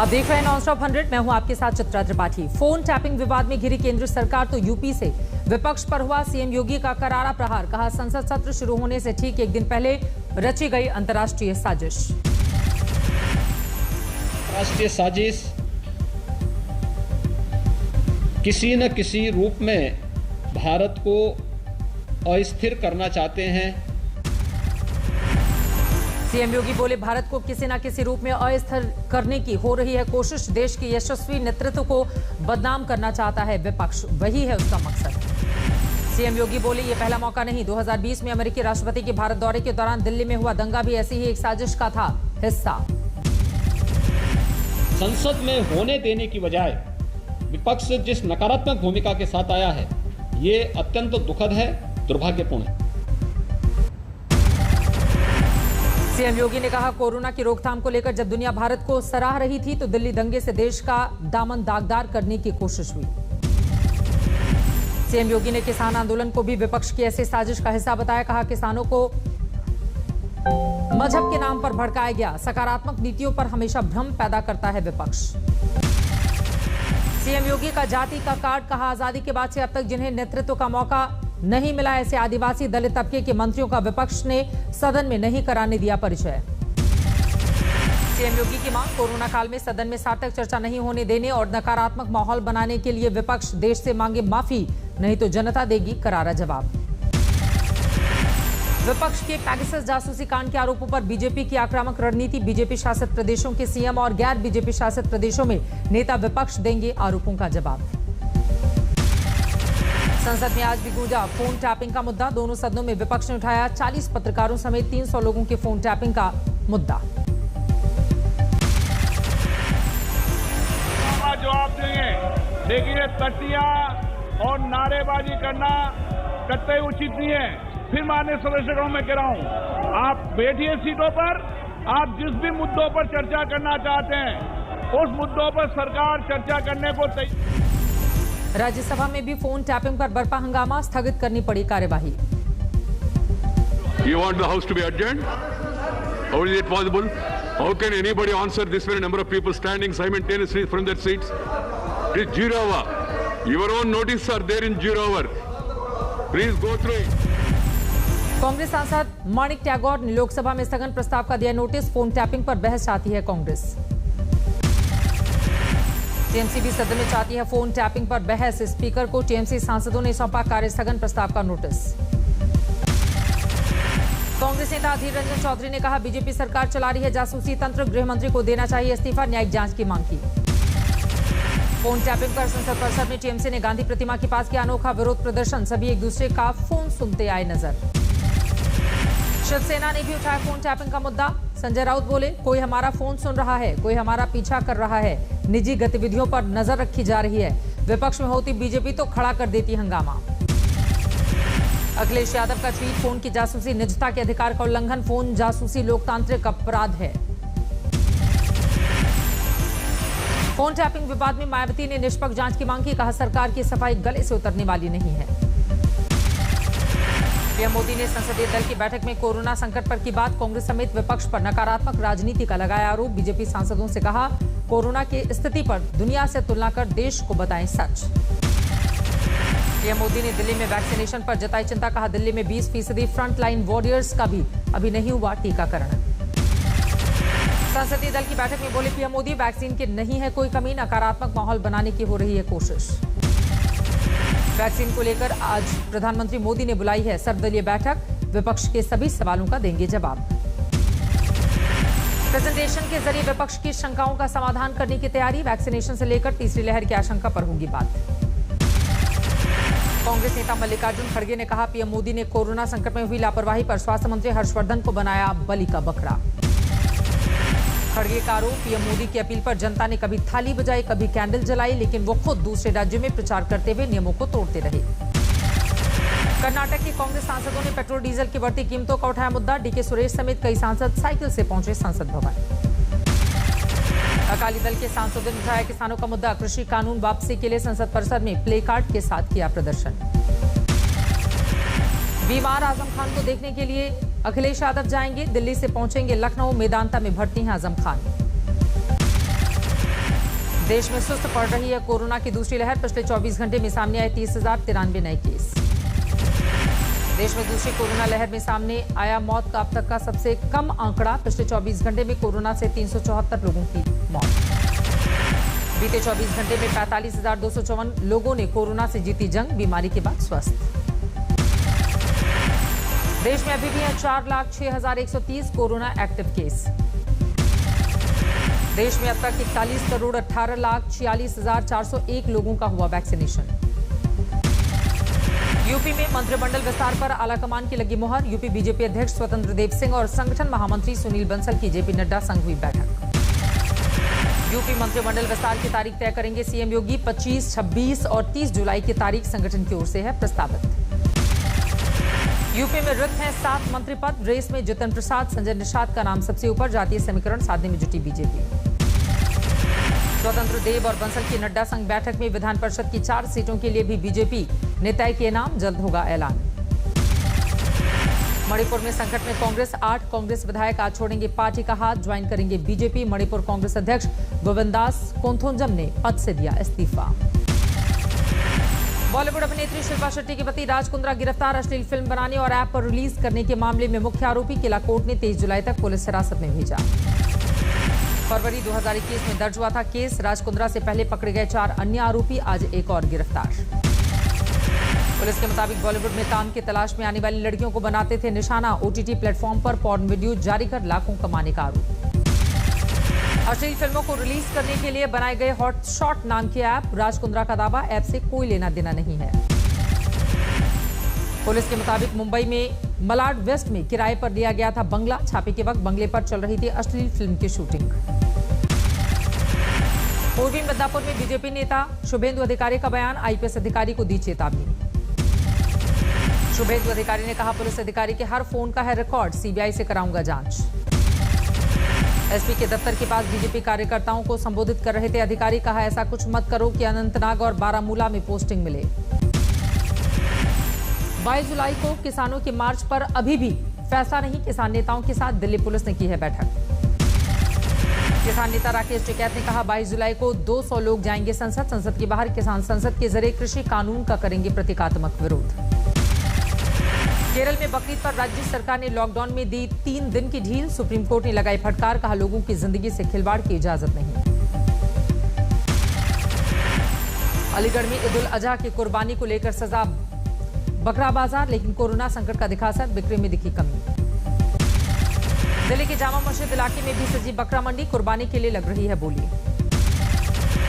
आप देख रहे हैं नॉनस्टॉप 100। मैं हूं आपके साथ चित्रा त्रिपाठी। फोन टैपिंग विवाद में घिरी केंद्र सरकार तो यूपी से विपक्ष पर हुआ सीएम योगी का करारा प्रहार। कहा, संसद सत्र शुरू होने से ठीक एक दिन पहले रची गई अंतर्राष्ट्रीय साजिश। राष्ट्रीय साजिश किसी न किसी रूप में भारत को अस्थिर करना चाहते हैं। सीएम योगी बोले, भारत को किसी न किसी रूप में अस्थिर करने की हो रही है कोशिश। देश के यशस्वी नेतृत्व को बदनाम करना चाहता है विपक्ष, वही है उसका मकसद। सीएम योगी बोले, ये पहला मौका नहीं। 2020 में अमेरिकी राष्ट्रपति के भारत दौरे के दौरान दिल्ली में हुआ दंगा भी ऐसी ही एक साजिश का था हिस्सा। संसद में होने देने की बजाय विपक्ष जिस नकारात्मक भूमिका के साथ आया है, ये अत्यंत दुखद है, दुर्भाग्यपूर्ण है। सीएम योगी ने कहा, कोरोना की रोकथाम को लेकर जब दुनिया भारत को सराह रही थी तो दिल्ली दंगे से देश का दामन दागदार करने की कोशिश हुई। सीएम योगी ने किसान आंदोलन को भी विपक्ष की ऐसी साजिश का हिस्सा बताया। कहा, किसानों को मजहब के नाम पर भड़काया गया। सकारात्मक नीतियों पर हमेशा भ्रम पैदा करता है विपक्ष। सीएम योगी का जाति का कार्ड। कहा, आजादी के बाद से अब तक जिन्हें नेतृत्व का मौका नहीं मिला, ऐसे आदिवासी दलित तबके के मंत्रियों का विपक्ष ने सदन में नहीं कराने दिया परिचय। सीएम योगी की मांग, कोरोना काल में सदन में सार्थक चर्चा नहीं होने देने और नकारात्मक माहौल बनाने के लिए विपक्ष देश से मांगे माफी, नहीं तो जनता देगी करारा जवाब। विपक्ष के पैगासस जासूसी कांड के आरोपों पर बीजेपी की आक्रामक रणनीति। बीजेपी शासित प्रदेशों के सीएम और गैर बीजेपी शासित प्रदेशों में नेता विपक्ष देंगे आरोपों का जवाब। संसद में आज भी गूंजा फोन टैपिंग का मुद्दा। दोनों सदनों में विपक्ष ने उठाया 40 पत्रकारों समेत 300 लोगों के फोन टैपिंग का मुद्दा। जवाब देंगे, लेकिन ये तटिया और नारेबाजी करना कतई उचित नहीं है। फिर माननीय सदस्यों में कह रहा हूं, आप बैठिए सीटों पर। आप जिस भी मुद्दों पर चर्चा करना चाहते हैं उस मुद्दों पर सरकार चर्चा करने को तैयार। राज्यसभा में भी फोन टैपिंग पर बरपा हंगामा, स्थगित करनी पड़ी कार्यवाही। You want the house to be adjourned? How is it possible? How can anybody answer this many number of people standing simultaneously from their seats? It is 0 hour. Your own notices are there in 0 hour. Please go through it. Congress सांसद माणिक टैगोर ने लोकसभा में स्थगन प्रस्ताव का दिया notice. Phone tapping पर बहस चाहती है कांग्रेस। टीएमसी भी सदन में चाहती है फोन टैपिंग पर बहस। स्पीकर को टीएमसी सांसदों ने सौंपा कार्य स्थगन प्रस्ताव का नोटिस। कांग्रेस नेता अधीर रंजन चौधरी ने कहा, बीजेपी सरकार चला रही है जासूसी तंत्र, गृह मंत्री को देना चाहिए इस्तीफा, न्यायिक जांच की मांग की। फोन टैपिंग पर संसद परिसर में टीएमसी ने गांधी प्रतिमा के पास किया अनोखा विरोध प्रदर्शन। सभी एक दूसरे का फोन सुनते आए नजर। शिवसेना ने भी उठाया फोन टैपिंग का मुद्दा। संजय राउत बोले, कोई हमारा फोन सुन रहा है, कोई हमारा पीछा कर रहा है, निजी गतिविधियों पर नजर रखी जा रही है। विपक्ष में होती बीजेपी तो खड़ा कर देती हंगामा। अखिलेश यादव का ट्वीट, फोन की जासूसी निजता के अधिकार का उल्लंघन, फोन जासूसी लोकतांत्रिक अपराध है। फोन टैपिंग विवाद में मायावती ने निष्पक्ष जांच की मांग की। कहा, सरकार की सफाई गले से उतरने वाली नहीं है। पीएम मोदी ने संसदीय दल की बैठक में कोरोना संकट पर की बात। कांग्रेस समेत विपक्ष पर नकारात्मक राजनीति का लगाया आरोप। बीजेपी सांसदों से कहा, कोरोना की स्थिति पर दुनिया से तुलना कर देश को बताएं सच। पीएम मोदी ने दिल्ली में वैक्सीनेशन पर जताई चिंता। कहा, दिल्ली में 20% फ्रंटलाइन वॉरियर्स का भी अभी नहीं हुआ टीकाकरण। संसदीय दल की बैठक में बोले पीएम मोदी, वैक्सीन की नहीं है कोई कमी, नकारात्मक माहौल बनाने की हो रही है कोशिश। वैक्सीन को लेकर आज प्रधानमंत्री मोदी ने बुलाई है सर्वदलीय बैठक। विपक्ष के सभी सवालों का देंगे जवाब। प्रेजेंटेशन के जरिए विपक्ष की शंकाओं का समाधान करने की तैयारी। वैक्सीनेशन से लेकर तीसरी लहर की आशंका पर होगी बात। कांग्रेस नेता मल्लिकार्जुन खड़गे ने कहा, पीएम मोदी ने कोरोना संकट में हुई लापरवाही पर स्वास्थ्य मंत्री हर्षवर्धन को बनाया बलि का बकरा। खड़गे का आरोप, पीएम मोदी की अपील पर जनता ने कभी थाली बजाई, कभी कैंडल जलाई, लेकिन वो खुद दूसरे राज्यों में प्रचार करते हुए नियमों को तोड़ते रहे। कर्नाटक के कांग्रेस सांसदों ने पेट्रोल डीजल की बढ़ती कीमतों का उठाया मुद्दा। डीके सुरेश समेत कई सांसद साइकिल से पहुंचे संसद भवन। अकाली दल के सांसदों ने उठाया किसानों का मुद्दा। कृषि कानून वापसी के लिए संसद परिसर में प्ले कार्ड के साथ किया प्रदर्शन। बीमार आजम खान को देखने के लिए अखिलेश यादव जाएंगे। दिल्ली से पहुंचेंगे लखनऊ। मेदांता में भर्ती हैं आजम खान। देश में सुस्त पड़ रही है कोरोना की दूसरी लहर। पिछले 24 घंटे में सामने आए 30,093 नए केस। देश में दूसरी कोरोना लहर में सामने आया मौत का अब तक का सबसे कम आंकड़ा। पिछले 24 घंटे में कोरोना से 374 लोगों की मौत। बीते 24 घंटे में 45,254 लोगों ने कोरोना से जीती जंग, बीमारी के बाद स्वस्थ। देश में अभी भी है 4,06,130 कोरोना एक्टिव केस। देश में अब तक 41,18,46,401 लोगों का हुआ वैक्सीनेशन। यूपी में मंत्रिमंडल विस्तार पर आलाकमान की लगी मुहर। यूपी बीजेपी अध्यक्ष स्वतंत्र देव सिंह और संगठन महामंत्री सुनील बंसल की जेपी नड्डा संग हुई बैठक। यूपी मंत्रिमंडल विस्तार की तारीख तय करेंगे सीएम योगी। 25, 26 और 30 जुलाई की तारीख संगठन की ओर से है प्रस्तावित। यूपी में रिक्त हैं 7 मंत्री पद। रेस में जितिन प्रसाद, संजय निषाद का नाम सबसे ऊपर। जातीय समीकरण साधने में जुटी बीजेपी। स्वतंत्र देव और बंसल की नड्डा संघ बैठक में विधान परिषद की 4 सीटों के लिए भी बीजेपी ने तय किए नाम। जल्द होगा ऐलान। मणिपुर में संकट में कांग्रेस। 8 कांग्रेस विधायक आज छोड़ेंगे पार्टी का हाथ, ज्वाइन करेंगे बीजेपी। मणिपुर कांग्रेस अध्यक्ष गोविंदास कोंथोंजम ने पद से दिया इस्तीफा। बॉलीवुड अभिनेत्री शिल्पा शेट्टी के पति राज कुंद्रा गिरफ्तार। अश्लील फिल्म बनाने और ऐप पर रिलीज करने के मामले में मुख्य आरोपी किला कोर्ट ने 23 जुलाई तक पुलिस हिरासत में भेजा। फरवरी 2021 में दर्ज हुआ था केस। राज कुंद्रा से पहले पकड़े गए 4 अन्य आरोपी आज एक और गिरफ्तार। पुलिस के मुताबिक बॉलीवुड में काम की तलाश में आने वाली लड़कियों को बनाते थे निशाना। ओटीटी प्लेटफॉर्म पर पॉर्न वीडियो जारी कर लाखों कमाने का आरोप। अश्लील फिल्मों को रिलीज करने के लिए बनाए गए हॉटशॉट नाम के ऐप। राज कुंद्रा का दावा, ऐप से कोई लेना देना नहीं है। पुलिस के मुताबिक मुंबई में मलाड वेस्ट में किराए पर लिया गया था बंगला। छापे के वक्त बंगले पर चल रही थी अश्लील फिल्म की शूटिंग। पूर्वी मिदनापुर में बीजेपी नेता शुभेंदु अधिकारी का बयान। आईपीएस अधिकारी को दी चेतावनी। शुभेंदु अधिकारी ने कहा, पुलिस अधिकारी के हर फोन का है रिकॉर्ड, सीबीआई से कराऊंगा जांच। एसपी के दफ्तर के पास बीजेपी कार्यकर्ताओं को संबोधित कर रहे थे अधिकारी। कहा, ऐसा कुछ मत करो कि अनंतनाग और बारामूला में पोस्टिंग मिले। 22 जुलाई को किसानों के मार्च पर अभी भी फैसला नहीं। किसान नेताओं के साथ दिल्ली पुलिस ने की है बैठक। किसान नेता राकेश टिकैत ने कहा, 22 जुलाई को 200 लोग जाएंगे संसद। संसद के बाहर किसान संसद के जरिए कृषि कानून का करेंगे प्रतीकात्मक विरोध। केरल में बकरीद पर राज्य सरकार ने लॉकडाउन में दी 3 दिन की ढील। सुप्रीम कोर्ट ने लगाई फटकार। कहा, लोगों की जिंदगी से खिलवाड़ की इजाजत नहीं। अलीगढ़ में ईद उल अजहा की कुर्बानी को लेकर सजा बकरा बाजार, लेकिन कोरोना संकट का दिखा असर, बिक्री में दिखी कमी। दिल्ली के जामा मस्जिद इलाके में भी सजी बकरा मंडी। कुर्बानी के लिए लग रही है बोली।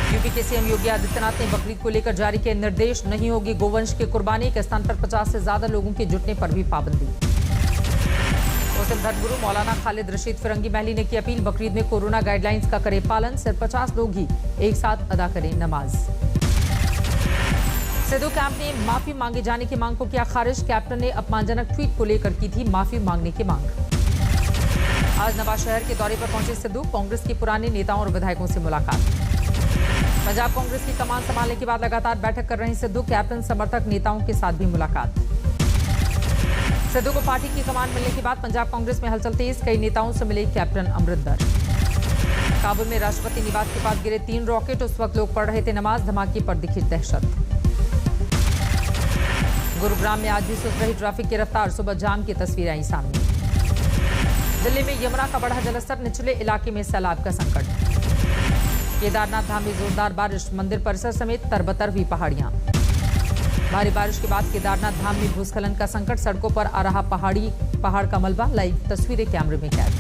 यूपी के सीएम योगी आदित्यनाथ ने बकरीद को लेकर जारी किए निर्देश। नहीं होगी गोवंश की कुर्बानी। के स्थान पर 50 से ज्यादा लोगों के जुटने पर भी पाबंदी। मुस्लिम धर्मगुरु मौलाना खालिद रशीद फिरंगी महली ने की अपील, बकरीद में कोरोना गाइडलाइंस का करे पालन। सिर्फ 50 लोग ही एक साथ अदा करें नमाज। सिद्धू कैंप ने माफी मांगे जाने की मांग को किया खारिज। कैप्टन ने अपमानजनक ट्वीट को लेकर की थी माफी मांगने की मांग। आज नवाजशहर के दौरे पर पहुंचे सिद्धू। कांग्रेस के पुराने नेताओं और विधायकों से मुलाकात। पंजाब कांग्रेस की कमान संभालने के बाद लगातार बैठक कर रहे सिद्धू। कैप्टन समर्थक नेताओं के साथ भी मुलाकात। सिद्धू को पार्टी की कमान मिलने के बाद पंजाब कांग्रेस में हलचल तेज। कई नेताओं से मिले कैप्टन अमरिंदर। काबुल में राष्ट्रपति निवास के पास गिरे 3 रॉकेट। उस वक्त लोग पढ़ रहे थे नमाज। धमाके पर दिखी दहशत। गुरुग्राम में आज भी सुस्त रही ट्रैफिक की रफ्तार। सुबह जाम की तस्वीरें आई सामने। दिल्ली में यमुना का बढ़ा जलस्तर। निचले इलाके में सैलाब का संकट। केदारनाथ धाम में जोरदार बारिश। मंदिर परिसर समेत तरबतर हुई पहाड़ियां। भारी बारिश के बाद केदारनाथ धाम में भूस्खलन का संकट। सड़कों पर आ रहा पहाड़ का मलबा। लाइव तस्वीरें कैमरे में कैद।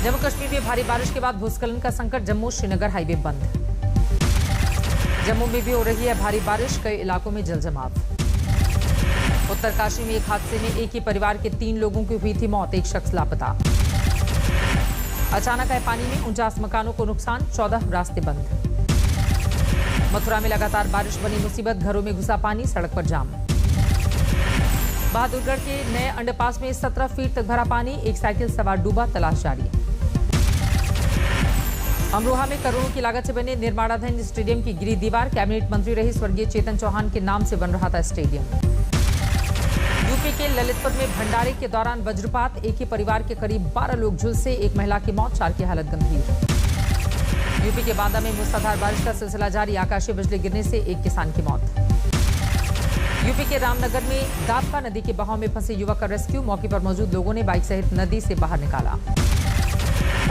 जम्मू कश्मीर में भारी बारिश के बाद भूस्खलन का संकट। जम्मू श्रीनगर हाईवे बंद। जम्मू में भी हो रही है भारी बारिश। कई इलाकों में जलजमाव। उत्तरकाशी में एक हादसे में एक ही परिवार के 3 लोगों की हुई थी मौत। एक शख्स लापता। अचानक आए पानी में 49 मकानों को नुकसान। 14 रास्ते बंद। मथुरा में लगातार बारिश बनी मुसीबत। घरों में घुसा पानी। सड़क पर जाम। बहादुरगढ़ के नए अंडरपास में 17 फीट तक भरा पानी। एक साइकिल सवार डूबा। तलाश जारी। अमरोहा में करोड़ों की लागत से बने निर्माणाधीन स्टेडियम की गिरी दीवार। कैबिनेट मंत्री रही स्वर्गीय चेतन चौहान के नाम से बन रहा था स्टेडियम। यूपी के ललितपुर में भंडारे के दौरान वज्रपात। एक ही परिवार के करीब 12 लोग झुलसे। एक महिला की मौत, 4 की हालत गंभीर। यूपी के बांदा में मूसलाधार बारिश का सिलसिला जारी, आकाशीय बिजली गिरने से एक किसान की मौत। यूपी के रामनगर में दाबका नदी के बहाव में फंसे युवक का रेस्क्यू, मौके पर मौजूद लोगों ने बाइक सहित नदी से बाहर निकाला।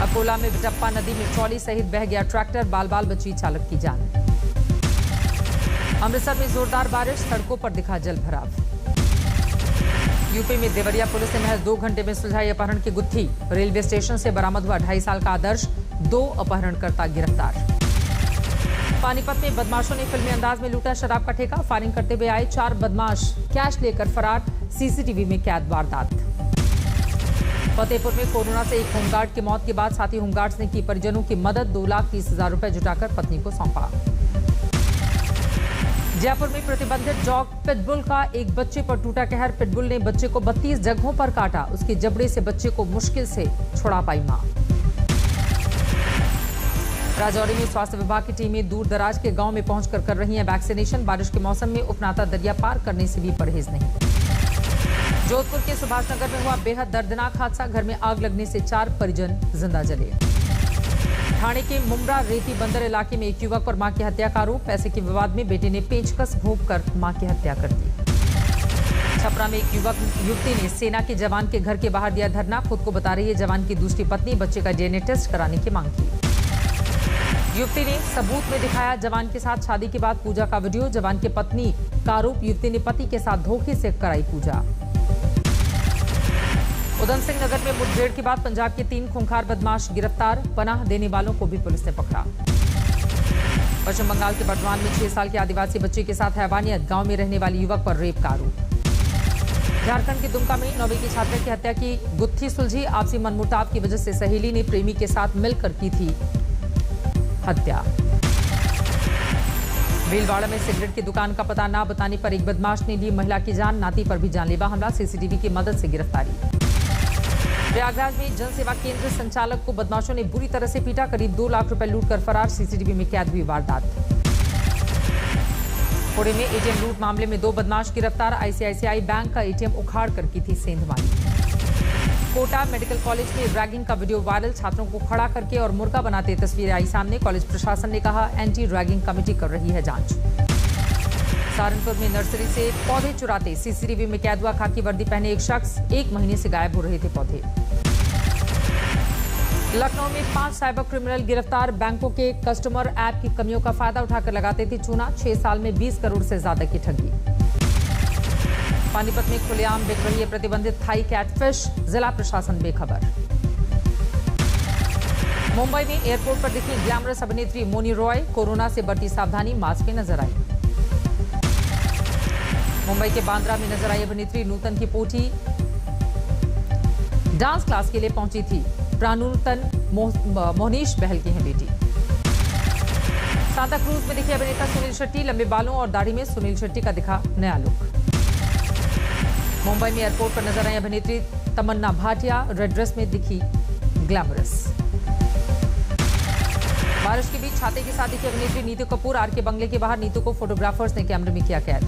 अकोला में बिटप्पा नदी में ट्रॉली सहित बह गया ट्रैक्टर, बाल बाल बची चालक की जान। अमृतसर में जोरदार बारिश, सड़कों पर दिखा जल भराव। यूपी में देवरिया पुलिस ने महज 2 घंटे में सुलझाई अपहरण की गुत्थी, रेलवे स्टेशन से बरामद हुआ 2.5 साल का आदर्श, 2 अपहरणकर्ता गिरफ्तार। पानीपत में बदमाशों ने फिल्मी अंदाज में लूटा शराब का ठेका, फायरिंग करते हुए आए 4 बदमाश, कैश लेकर फरार, सीसीटीवी में कैद वारदात। फतेहपुर में कोरोना से एक होमगार्ड की मौत के बाद साथी होमगार्ड्स ने की परिजनों की मदद, 2,30,000 रुपए जुटाकर पत्नी को सौंपा। जयपुर में प्रतिबंधित डॉग पिटबुल का एक बच्चे पर टूटा कहर, पिटबुल ने बच्चे को 32 जगहों पर काटा, उसके जबड़े से बच्चे को मुश्किल से छुड़ा पाई मां। राजौरी में स्वास्थ्य विभाग की टीमें दूर दराज के गांव में पहुंचकर कर रही हैं वैक्सीनेशन, बारिश के मौसम में उफनाता दरिया पार करने से भी परहेज नहीं। जोधपुर के सुभाष नगर में हुआ बेहद दर्दनाक हादसा, घर में आग लगने से 4 परिजन जिंदा जले। ठाणे के मुमरा रेती बंदर इलाके में एक युवक और मां की हत्या का आरोप, पैसे के विवाद में बेटे ने पेचकस भोंककर मां की हत्या कर दी। छपरा में एक युवती ने सेना के जवान के घर के बाहर दिया धरना, खुद को बता रही है जवान की दूसरी पत्नी, बच्चे का डीएनए टेस्ट कराने की मांग की। युवती ने सबूत में दिखाया जवान के साथ शादी के बाद पूजा का वीडियो, जवान की पत्नी का आरोप, युवती ने पति के साथ धोखे से कराई पूजा। उधम सिंह नगर में मुठभेड़ के बाद पंजाब के 3 खूंखार बदमाश गिरफ्तार, पनाह देने वालों को भी पुलिस ने पकड़ा। पश्चिम बंगाल के बर्धमान में 6 साल के आदिवासी बच्चे के साथ हैवानियत, गांव में रहने वाले युवक पर रेप का आरोप। झारखंड के दुमका में 9वीं की छात्रा की हत्या की गुत्थी सुलझी, आपसी मनमुटाव की वजह से सहेली ने प्रेमी के साथ मिलकर की थी हत्या। भीलवाड़ा में सिगरेट की दुकान का पता न बताने पर एक बदमाश ने ली महिला की जान, नाती पर भी जानलेवा हमला, सीसीटीवी की मदद से गिरफ्तारी। प्रयागराज में जन सेवा केंद्र संचालक को बदमाशों ने बुरी तरह से पीटा, करीब 2 लाख रुपए लूटकर फरार, सीसीटीवी में कैद हुई वारदात। पुणे में एटीएम लूट मामले में 2 बदमाश गिरफ्तार, आईसीआईसीआई बैंक का एटीएम उखाड़ कर की थी सेंधमारी। कोटा मेडिकल कॉलेज में रैगिंग का वीडियो वायरल, छात्रों को खड़ा करके और मुर्गा बनाते तस्वीरें आई सामने, कॉलेज प्रशासन ने कहा एंटी रैगिंग कमेटी कर रही है जांच। सहारनपुर में नर्सरी से पौधे चुराते सीसीटीवी में कैद हुआ खाकी वर्दी पहने एक शख्स, 1 महीने से गायब हो रहे थे पौधे। लखनऊ में 5 साइबर क्रिमिनल गिरफ्तार, बैंकों के कस्टमर ऐप की कमियों का फायदा उठाकर लगाते थे चूना, 6 साल में 20 करोड़ से ज्यादा की ठगी। पानीपत में खुलेआम बिक रही है प्रतिबंधित थाई कैटफिश, जिला प्रशासन बेखबर। मुंबई में एयरपोर्ट पर दिखी ग्लैमरस अभिनेत्री मोनी रॉय, कोरोना से बढ़ती सावधानी, मास्क में नजर आई। मुंबई के बांद्रा में नजर आई अभिनेत्री नूतन की पोती डांस क्लास के लिए पहुंची थी, प्रानूतन मोहनीश बहल की है बेटी। सांता क्रूज में दिखे अभिनेता सुनील शेट्टी, लंबे बालों और दाढ़ी में सुनील शेट्टी का दिखा नया लुक। मुंबई में एयरपोर्ट पर नजर आई अभिनेत्री तमन्ना भाटिया, रेड ड्रेस में दिखी ग्लैमरस। बारिश के बीच छाते के साथ दिखी अभिनेत्री नीतू कपूर, आर के बंगले के बाहर नीतू को फोटोग्राफर्स ने कैमरे में किया कैद।